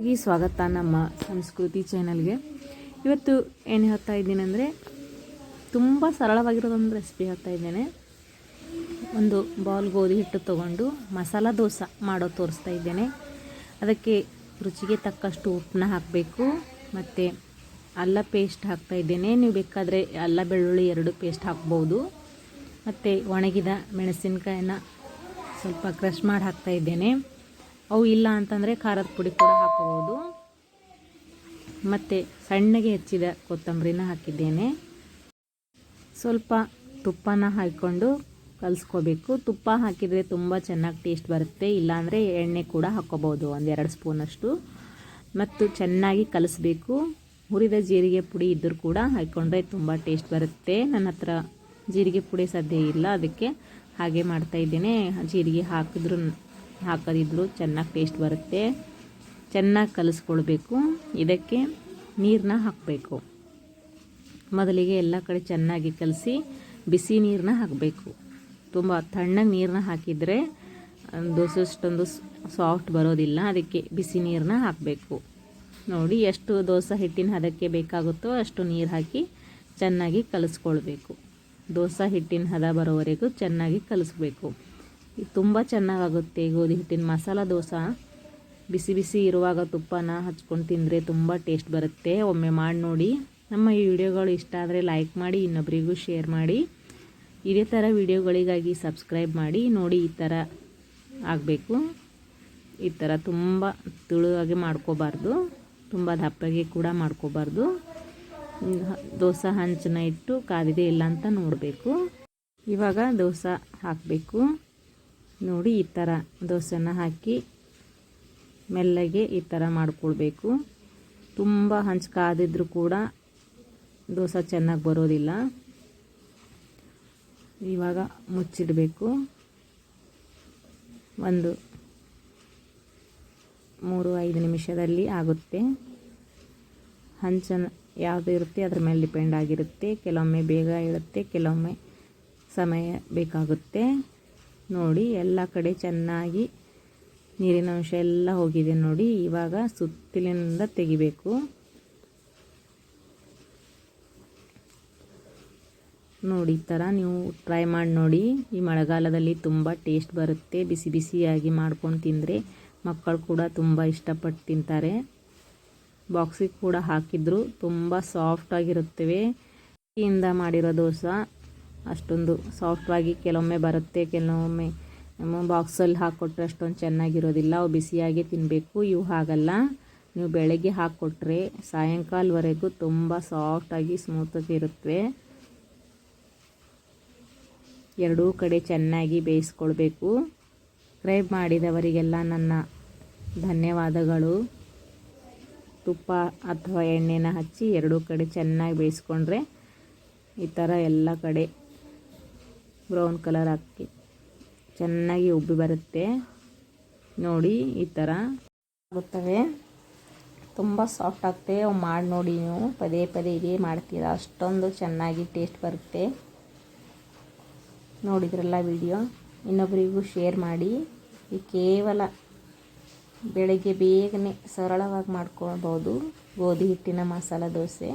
ಈ ಸ್ವಾಗತ ನಮ್ಮ ಸಂಸ್ಕೃತಿ ಚಾನಲ್ಗೆ. ಇವತ್ತು ಏನು ಹೇಳ್ತಾ ಇದ್ದೀನಿ ಅಂದರೆ, ತುಂಬ ಸರಳವಾಗಿರೋದೊಂದು ರೆಸಿಪಿ ಹೇಳ್ತಾ ಇದ್ದೇನೆ. ಒಂದು ಬೌಲ್ ಗೋಧಿ ಹಿಟ್ಟು ತೊಗೊಂಡು ಮಸಾಲ ದೋಸೆ ಮಾಡೋದು ತೋರಿಸ್ತಾ ಇದ್ದೇನೆ. ಅದಕ್ಕೆ ರುಚಿಗೆ ತಕ್ಕಷ್ಟು ಉಪ್ಪನ್ನ ಹಾಕಬೇಕು ಮತ್ತು ಅಲ್ಲ ಪೇಸ್ಟ್ ಹಾಕ್ತಾ ಇದ್ದೇನೆ. ನೀವು ಬೇಕಾದರೆ ಅಲ್ಲ ಬೆಳ್ಳುಳ್ಳಿ 2 ಪೇಸ್ಟ್ ಹಾಕ್ಬೋದು. ಮತ್ತು ಒಣಗಿದ ಮೆಣಸಿನಕಾಯಿನ ಸ್ವಲ್ಪ ಕ್ರಷ್ ಮಾಡಿ ಹಾಕ್ತಾ ಇದ್ದೇನೆ. ಅವು ಇಲ್ಲ ಅಂತಂದರೆ ಖಾರದ ಪುಡಿ ಕೂಡ ಹಾಕಬಹುದು. ಮತ್ತು ಸಣ್ಣಗೆ ಹೆಚ್ಚಿದ ಕೊತ್ತಂಬರಿನ ಹಾಕಿದ್ದೇನೆ. ಸ್ವಲ್ಪ ತುಪ್ಪನ ಹಾಕ್ಕೊಂಡು ಕಲಿಸ್ಕೋಬೇಕು. ತುಪ್ಪ ಹಾಕಿದರೆ ತುಂಬ ಚೆನ್ನಾಗಿ ಟೇಸ್ಟ್ ಬರುತ್ತೆ. ಇಲ್ಲಾಂದರೆ ಎಣ್ಣೆ ಕೂಡ ಹಾಕ್ಕೋಬೋದು, 1-2 ಸ್ಪೂನಷ್ಟು. ಮತ್ತು ಚೆನ್ನಾಗಿ ಕಲಿಸ್ಬೇಕು. ಹುರಿದ ಜೀರಿಗೆ ಪುಡಿ ಇದ್ದರೂ ಕೂಡ ಹಾಕ್ಕೊಂಡ್ರೆ ತುಂಬ ಟೇಸ್ಟ್ ಬರುತ್ತೆ. ನನ್ನ ಹತ್ರ ಜೀರಿಗೆ ಪುಡಿ ಸದ್ಯ ಇಲ್ಲ, ಅದಕ್ಕೆ ಹಾಗೆ ಮಾಡ್ತಾಯಿದ್ದೇನೆ. ಜೀರಿಗೆ ಹಾಕದಿದ್ರೂ ಚೆನ್ನಾಗಿ ಟೇಸ್ಟ್ ಬರುತ್ತೆ. ಚೆನ್ನಾಗಿ ಕಲಿಸ್ಕೊಳ್ಬೇಕು. ಇದಕ್ಕೆ ನೀರನ್ನ ಹಾಕಬೇಕು. ಮೊದಲಿಗೆ ಎಲ್ಲ ಕಡೆ ಚೆನ್ನಾಗಿ ಕಲಸಿ ಬಿಸಿ ನೀರನ್ನ ಹಾಕಬೇಕು. ತುಂಬ ತಣ್ಣಗೆ ನೀರನ್ನ ಹಾಕಿದರೆ ದೋಸೆ ಅಷ್ಟೊಂದು ಸಾಫ್ಟ್ ಬರೋದಿಲ್ಲ. ಅದಕ್ಕೆ ಬಿಸಿ ನೀರನ್ನ ಹಾಕಬೇಕು. ನೋಡಿ, ಎಷ್ಟು ದೋಸೆ ಹಿಟ್ಟಿನ ಹದಕ್ಕೆ ಬೇಕಾಗುತ್ತೋ ಅಷ್ಟು ನೀರು ಹಾಕಿ ಚೆನ್ನಾಗಿ ಕಲಿಸ್ಕೊಳ್ಬೇಕು. ದೋಸೆ ಹಿಟ್ಟಿನ ಹದ ಬರೋವರೆಗೂ ಚೆನ್ನಾಗಿ ಕಲಿಸ್ಬೇಕು. ಇದು ತುಂಬ ಚೆನ್ನಾಗಾಗುತ್ತೆ ಗೋಧಿ ಹಿಟ್ಟಿನ ಮಸಾಲ ದೋಸೆ. ಬಿಸಿ ಬಿಸಿ ಇರುವಾಗ ತುಪ್ಪನ ಹಚ್ಕೊಂಡು ತಿಂದರೆ ತುಂಬ ಟೇಸ್ಟ್ ಬರುತ್ತೆ. ಒಮ್ಮೆ ಮಾಡಿ ನೋಡಿ. ನಮ್ಮ ಈ ವಿಡಿಯೋಗಳು ಇಷ್ಟ ಆದರೆ ಲೈಕ್ ಮಾಡಿ, ಇನ್ನೊಬ್ಬರಿಗೂ ಶೇರ್ ಮಾಡಿ. ಇದೇ ಥರ ವಿಡಿಯೋಗಳಿಗಾಗಿ ಸಬ್ಸ್ಕ್ರೈಬ್ ಮಾಡಿ. ನೋಡಿ, ಈ ಥರ ಆಗಬೇಕು. ಈ ಥರ ತುಂಬ ತುಳುವಾಗಿ ಮಾಡ್ಕೋಬಾರ್ದು, ತುಂಬ ದಪ್ಪಗೆ ಕೂಡ ಮಾಡ್ಕೋಬಾರ್ದು. ದೋಸೆ ಹಂಚನ್ನ ಇಟ್ಟು ಕಾದಿದೆ ಇಲ್ಲ ಅಂತ ನೋಡಬೇಕು. ಇವಾಗ ದೋಸೆ ಹಾಕಬೇಕು. ನೋಡಿ, ಈ ಥರ ದೋಸೆನ ಹಾಕಿ ಮೆಲ್ಲಗೆ ಈ ಥರ ಮಾಡ್ಕೊಳ್ಬೇಕು. ತುಂಬ ಹಂಚು ಕಾದಿದ್ರೂ ಕೂಡ ದೋಸೆ ಚೆನ್ನಾಗಿ ಬರೋದಿಲ್ಲ. ಇವಾಗ ಮುಚ್ಚಿಡಬೇಕು. ಒಂದು 3-5 ನಿಮಿಷದಲ್ಲಿ ಆಗುತ್ತೆ. ಹಂಚನ್ನು ಯಾವುದು ಇರುತ್ತೆ ಅದ್ರ ಮೇಲೆ ಡಿಪೆಂಡ್ ಆಗಿರುತ್ತೆ. ಕೆಲವೊಮ್ಮೆ ಬೇಗ ಇಳುತ್ತೆ, ಕೆಲವೊಮ್ಮೆ ಸಮಯ ಬೇಕಾಗುತ್ತೆ. ನೋಡಿ, ಎಲ್ಲ ಕಡೆ ಚೆನ್ನಾಗಿ ನೀರಿನ ಅಂಶ ಎಲ್ಲ ಹೋಗಿದೆ ನೋಡಿ. ಇವಾಗ ಸುತ್ತಲಿನಿಂದ ತೆಗಿಬೇಕು. ನೋಡಿ, ಈ ಥರ ನೀವು ಟ್ರೈ ಮಾಡಿ ನೋಡಿ. ಈ ಮಳೆಗಾಲದಲ್ಲಿ ತುಂಬ ಟೇಸ್ಟ್ ಬರುತ್ತೆ. ಬಿಸಿ ಬಿಸಿಯಾಗಿ ಮಾಡ್ಕೊಂಡು ತಿಂದರೆ ಮಕ್ಕಳು ಕೂಡ ತುಂಬ ಇಷ್ಟಪಟ್ಟು ತಿಂತಾರೆ. ಬಾಕ್ಸಿಗೆ ಕೂಡ ಹಾಕಿದ್ರು ತುಂಬ ಸಾಫ್ಟಾಗಿರುತ್ತವೆ. ಇಂದ ಮಾಡಿರೋ ದೋಸೆ ಅಷ್ಟೊಂದು ಸಾಫ್ಟಾಗಿ ಕೆಲವೊಮ್ಮೆ ಬರುತ್ತೆ, ಕೆಲವೊಮ್ಮೆ ಬಾಕ್ಸಲ್ಲಿ ಹಾಕ್ಕೊಟ್ರೆ ಅಷ್ಟೊಂದು ಚೆನ್ನಾಗಿರೋದಿಲ್ಲ. ಅವು ಬಿಸಿಯಾಗಿ ತಿನ್ನಬೇಕು. ಇವು ಹಾಗಲ್ಲ. ನೀವು ಬೆಳಗ್ಗೆ ಹಾಕ್ಕೊಟ್ರೆ ಸಾಯಂಕಾಲವರೆಗೂ ತುಂಬ ಸಾಫ್ಟಾಗಿ ಸ್ಮೂತಾಗಿ ಇರುತ್ತವೆ. ಎರಡೂ ಕಡೆ ಚೆನ್ನಾಗಿ ಬೇಯಿಸ್ಕೊಳ್ಬೇಕು. ಸಬ್ಸ್ಕ್ರೈಬ್ ಮಾಡಿದವರಿಗೆಲ್ಲ ನನ್ನ ಧನ್ಯವಾದಗಳು. ತುಪ್ಪ ಅಥವಾ ಎಣ್ಣೆನ ಹಚ್ಚಿ ಎರಡೂ ಕಡೆ ಚೆನ್ನಾಗಿ ಬೇಯಿಸ್ಕೊಂಡ್ರೆ ಈ ಥರ ಎಲ್ಲ ಕಡೆ ಬ್ರೌನ್ ಕಲರ್ ಹಾಕಿ ಚೆನ್ನಾಗಿ ಉಬ್ಬಿ ಬರುತ್ತೆ. ನೋಡಿ, ಈ ಥರ ಆಗುತ್ತವೆ. ತುಂಬ ಸಾಫ್ಟ್ ಆಗ್ತವೆ. ಅವು ಮಾಡಿ ನೋಡಿ. ನೀವು ಪದೇ ಪದೇ ಹೀಗೆ ಮಾಡ್ತೀರಾ, ಅಷ್ಟೊಂದು ಚೆನ್ನಾಗಿ ಟೇಸ್ಟ್ ಬರುತ್ತೆ. ನೋಡಿದ್ರಲ್ಲ ವಿಡಿಯೋ, ಇನ್ನೊಬ್ಬರಿಗೂ ಶೇರ್ ಮಾಡಿ. ಈ ಕೇವಲ ಬೆಳಗ್ಗೆ ಬೇಗನೆ ಸರಳವಾಗಿ ಮಾಡ್ಕೊಳ್ಬೋದು ಗೋಧಿ ಹಿಟ್ಟಿನ ಮಸಾಲ ದೋಸೆ.